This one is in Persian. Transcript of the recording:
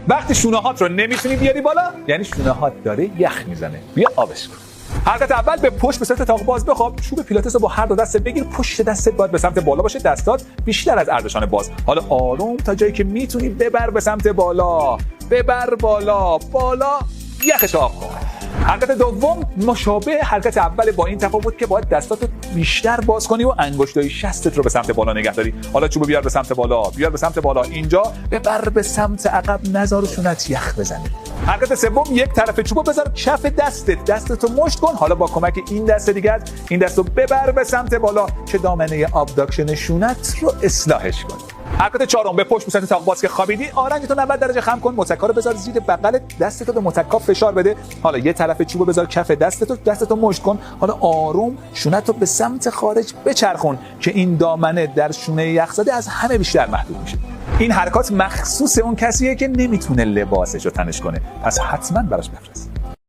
وقتی شونه‌هات رو نمیتونی بیاری بالا یعنی شونه‌هات داره یخ میزنه. بیا آبش کن. حرکت اول به پشت به صورت اتاق باز بخواب. چوب پیلاتس رو با هر دو دستت بگیر، پشت دستت باید به سمت بالا باشه، دستات بیشتر از اردشان باز. حالا آروم تا جایی که میتونی ببر به سمت بالا، ببر بالا، بالا، یخش آب کن. حرکت دوم مشابه حرکت اول با این تفاوت که باید دستاتو بیشتر باز کنی و انگشتای شستت رو به سمت بالا نگه داری. حالا چوبو بیار به سمت بالا، بیار به سمت بالا، اینجا ببر به سمت عقب، نذار شونت یخ بزنه. حرکت سوم یک طرف چوبو بذار کف دستتو مشت کن. حالا با کمک این دست دیگر این دستو ببر به سمت بالا که دامنه ابداکشن شونت رو اصلاحش کن. حرکت چهارم به پشت به سمت اتاق باز که خوابیدی، آرنجتو 90 درجه خم کن، متکا رو بذار زیر بغل دستتو، به متکا فشار بده. حالا یه طرف چوبو بذار کف دستتو مشت کن. حالا آروم شونتو به سمت خارج بچرخون که این دامنه در شونه یخزده از همه بیشتر محدود میشه. این حرکات مخصوص اون کسیه که نمیتونه لباسشو تنش کنه، پس حتما براش بفرست.